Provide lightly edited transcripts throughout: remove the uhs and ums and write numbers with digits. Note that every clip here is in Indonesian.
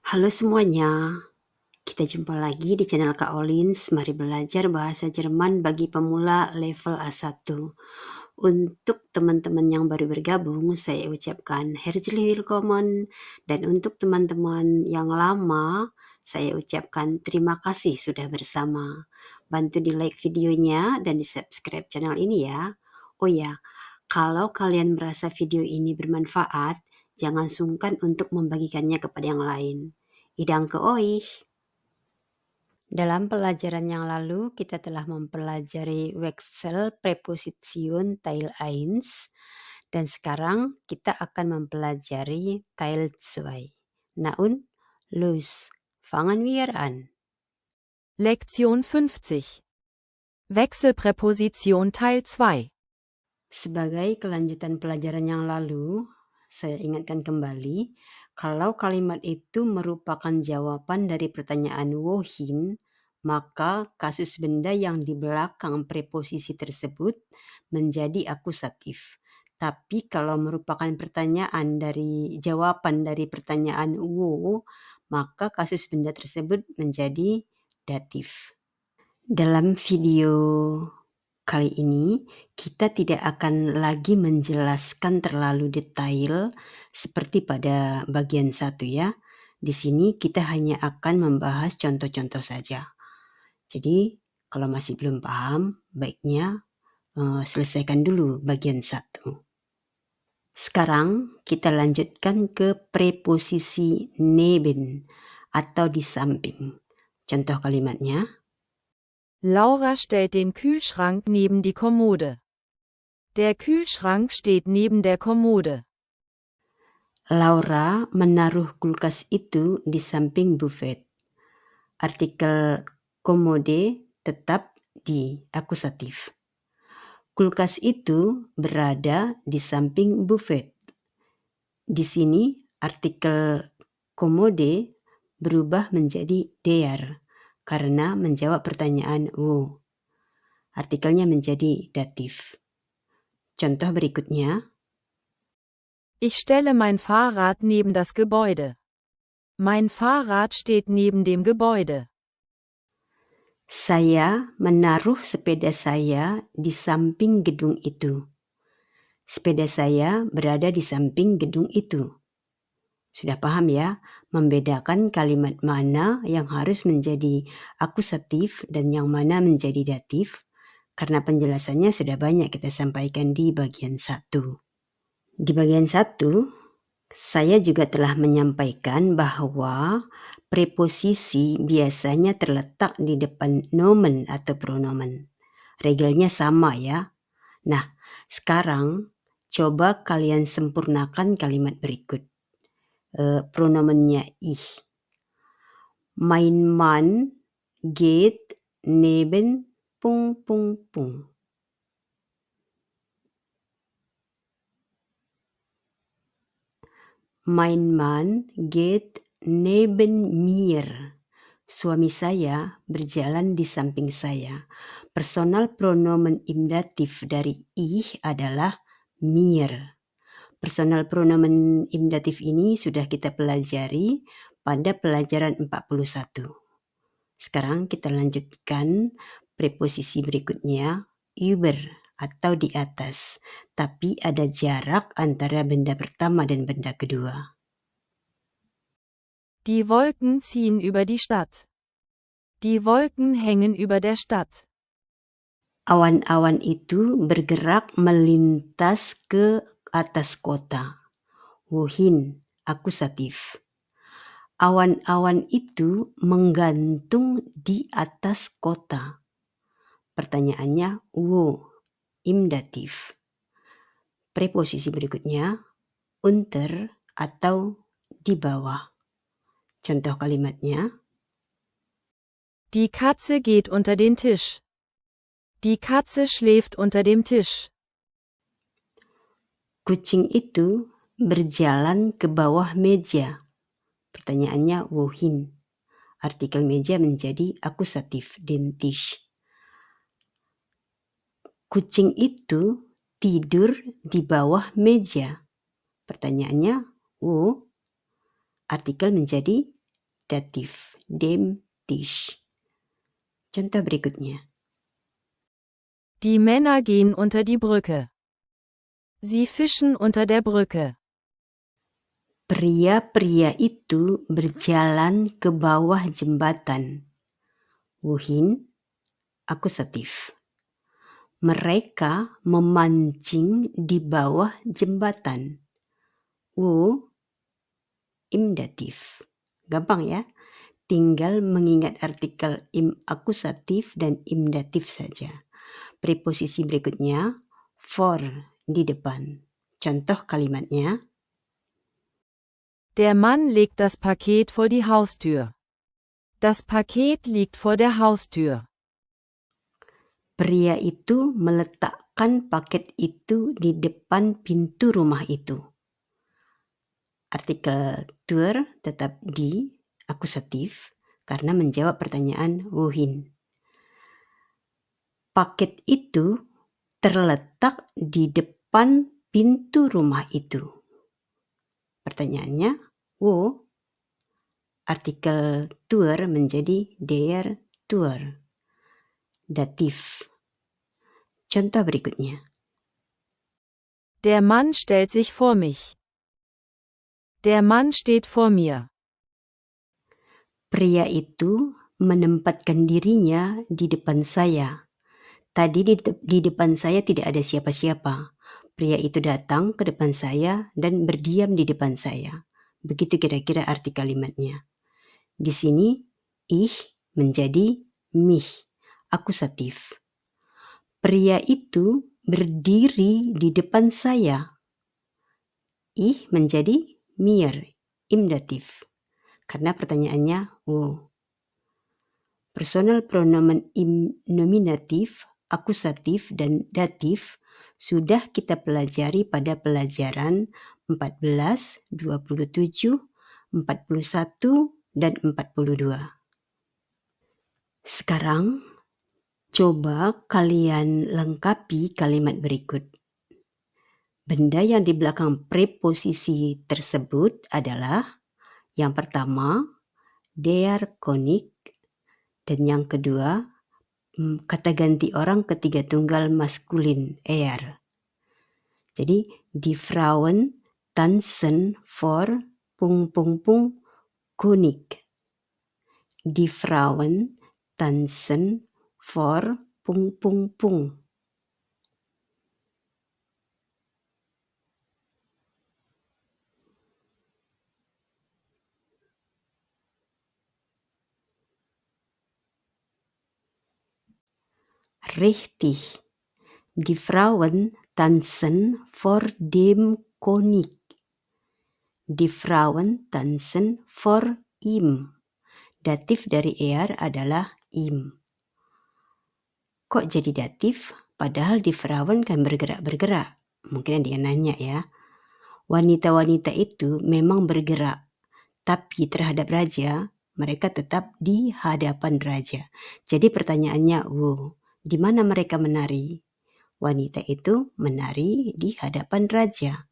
Halo semuanya, kita jumpa lagi di channel Kak Olins. Mari belajar bahasa Jerman bagi pemula level A1. Untuk teman-teman yang baru bergabung, saya ucapkan herzlich willkommen. Dan untuk teman-teman yang lama, saya ucapkan terima kasih sudah bersama. Bantu di like videonya dan di subscribe channel ini ya. Oh ya, kalau kalian merasa video ini bermanfaat, jangan sungkan untuk membagikannya kepada yang lain. Danke euch. Dalam pelajaran yang lalu, kita telah mempelajari Wechsel Präposition Teil 1 dan sekarang kita akan mempelajari Teil 2. Na und, los, fangen wir an. Lektion 50. Wechselpräposition Teil 2. Sebagai kelanjutan pelajaran yang lalu, saya ingatkan kembali, kalau kalimat itu merupakan jawaban dari pertanyaan wohin, maka kasus benda yang di belakang preposisi tersebut menjadi akusatif. Tapi kalau merupakan jawaban dari pertanyaan wo, maka kasus benda tersebut menjadi datif. Dalam video kali ini, kita tidak akan lagi menjelaskan terlalu detail seperti pada bagian 1 ya. Di sini kita hanya akan membahas contoh-contoh saja. Jadi, kalau masih belum paham, baiknya selesaikan dulu bagian 1. Sekarang kita lanjutkan ke preposisi neben atau di samping. Contoh kalimatnya. Laura stellt den Kühlschrank neben die Kommode. Der Kühlschrank steht neben der Kommode. Laura menaruh kulkas itu di samping buffet. Artikel komode tetap di akusatif. Kulkas itu berada di samping buffet. Di sini artikel komode berubah menjadi der karena menjawab pertanyaan wo. Artikelnya menjadi datif. Contoh berikutnya. Ich stelle mein Fahrrad neben das Gebäude. Mein Fahrrad steht neben dem Gebäude. Saya menaruh sepeda saya di samping gedung itu. Sepeda saya berada di samping gedung itu. Sudah paham ya, membedakan kalimat mana yang harus menjadi akusatif dan yang mana menjadi datif, karena penjelasannya sudah banyak kita sampaikan di bagian 1. Di bagian 1, saya juga telah menyampaikan bahwa preposisi biasanya terletak di depan nomen atau pronomen. Regelnya sama ya. Nah, sekarang coba kalian sempurnakan kalimat berikut. Pronomennya ich. Mein Mann geht neben ... Mein Mann geht neben mir. Suami saya berjalan di samping saya. Personal pronomen imdatif dari ich adalah mir. Personal pronomen imdatif ini sudah kita pelajari pada pelajaran 41. Sekarang kita lanjutkan preposisi berikutnya, über atau di atas. Tapi ada jarak antara benda pertama dan benda kedua. Die Wolken ziehen über die Stadt. Die Wolken hängen über der Stadt. Awan-awan itu bergerak melintas ke atas kota. Wohin, akusatif. Awan-awan itu menggantung di atas kota. Pertanyaannya wo, imdatif. Preposisi berikutnya, unter atau di bawah. Contoh kalimatnya. Die Katze geht unter den Tisch. Die Katze schläft unter dem Tisch. Kucing itu berjalan ke bawah meja. Pertanyaannya wohin. Artikel meja menjadi akusatif, den Tisch. Kucing itu tidur di bawah meja. Pertanyaannya wo. Artikel menjadi datif, dem Tisch. Contoh berikutnya. Die Männer gehen unter die Brücke. Sie fischen unter der Brücke. Pria-pria itu berjalan ke bawah jembatan. Wohin, akusatif. Mereka memancing di bawah jembatan. Wo, im datif. Gampang ya? Tinggal mengingat artikel im akusatif dan im datif saja. Preposisi berikutnya, for di depan. Contoh kalimatnya. Der Mann legt das Paket vor die Haustür. Das Paket liegt vor der Haustür. Pria itu meletakkan paket itu di depan pintu rumah itu. Artikel Tür tetap di akusatif karena menjawab pertanyaan wohin. Paket itu terletak di depan pintu rumah itu. Pertanyaannya, wo, artikel Tür menjadi der Tür. Datif. Contoh berikutnya. Der Mann stellt sich vor mich. Der Mann steht vor mir. Pria itu menempatkan dirinya di depan saya. Tadi di depan saya tidak ada siapa-siapa. Pria itu datang ke depan saya dan berdiam di depan saya. Begitu kira-kira arti kalimatnya. Di sini, ich menjadi mich, akusatif. Pria itu berdiri di depan saya. Ich menjadi mir, im datif. Karena pertanyaannya wo. Personal pronomen im nominatif, akusatif, dan datif sudah kita pelajari pada pelajaran 14, 27, 41, dan 42. Sekarang, coba kalian lengkapi kalimat berikut. Benda yang di belakang preposisi tersebut adalah yang pertama, der König, dan yang kedua, kata ganti orang ketiga tunggal maskulin, er. Jadi, die Frauen tanzen vor ... König. Die Frauen tanzen vor ... Richtig. Die Frauen tanzen vor dem König. Die Frauen tanzen vor ihm. Datif dari er adalah ihm. Kok jadi datif? Padahal die Frauen kan bergerak-bergerak. Mungkin ada yang nanya ya. Wanita-wanita itu memang bergerak. Tapi terhadap raja, mereka tetap di hadapan raja. Jadi pertanyaannya, di mana mereka menari? Wanita itu menari di hadapan raja.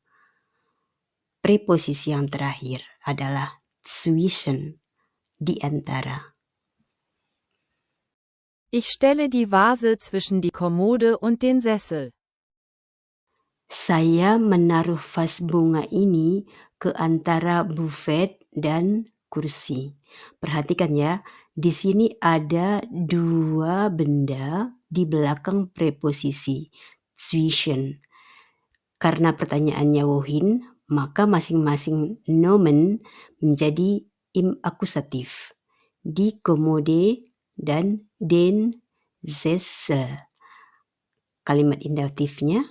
Preposisi yang terakhir adalah zwischen, di antara. Ich stelle die Vase zwischen die Kommode und den Sessel. Saya menaruh vas bunga ini ke antara buffet dan kursi. Perhatikan ya, di sini ada dua benda di belakang preposisi zwischen. Karena pertanyaannya wohin, maka masing-masing nomen menjadi im akusatif. Die Kommode dan den Sessel. Kalimat indatifnya,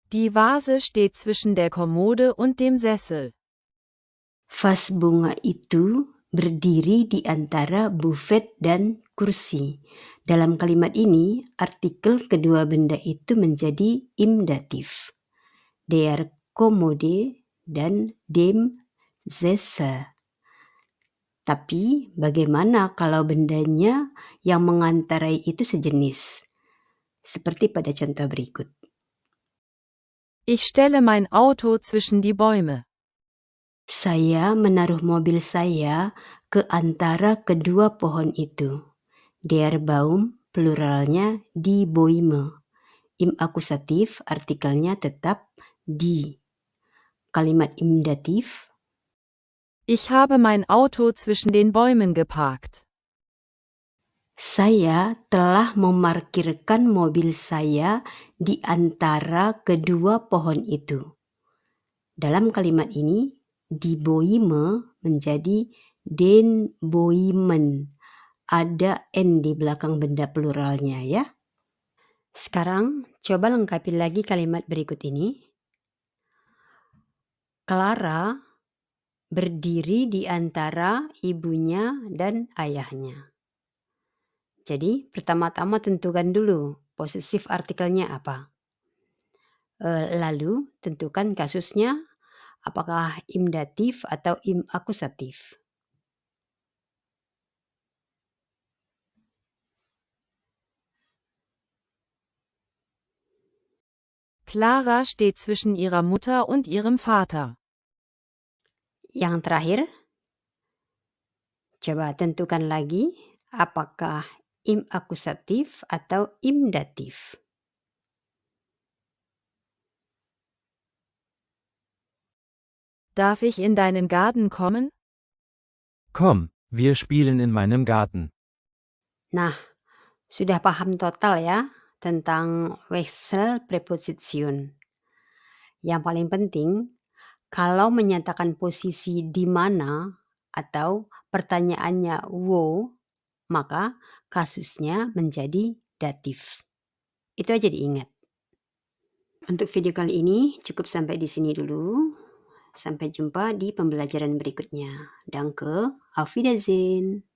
Die Vase steht zwischen der Kommode und dem Sessel. vas bunga itu berdiri di antara buffet dan kursi. Dalam kalimat ini, artikel kedua benda itu menjadi im datif. Der Kommode dan dem Sessel. Tapi bagaimana kalau bendanya yang mengantarai itu sejenis? Seperti pada contoh berikut. Ich stelle mein Auto zwischen die Bäume. Saya menaruh mobil saya ke antara kedua pohon itu. Der Baum pluralnya die Bäume. Im akusatif artikelnya tetap die. Kalimat im datif, Ich habe mein Auto zwischen den Bäumen geparkt. saya telah memarkirkan mobil saya di antara kedua pohon itu. Dalam kalimat ini, die Bäume menjadi den Bäumen. Ada N di belakang benda pluralnya ya. Sekarang coba lengkapi lagi kalimat berikut ini. Clara berdiri di antara ibunya dan ayahnya. Jadi pertama-tama tentukan dulu posesif artikelnya apa. Lalu tentukan kasusnya apakah im datif atau im akusatif. Clara steht zwischen ihrer Mutter und ihrem Vater. Yang terakhir, coba tentukan lagi apakah im akusatif atau im datif. Darf ich in deinen Garten kommen? Komm, wir spielen in meinem Garten. Nah, sudah paham total ya tentang Wechselpräposition. Yang paling penting, kalau menyatakan posisi di mana atau pertanyaannya wo, maka kasusnya menjadi datif. Itu aja diingat. Untuk video kali ini cukup sampai di sini dulu. Sampai jumpa di pembelajaran berikutnya. Danke, auf Wiedersehen.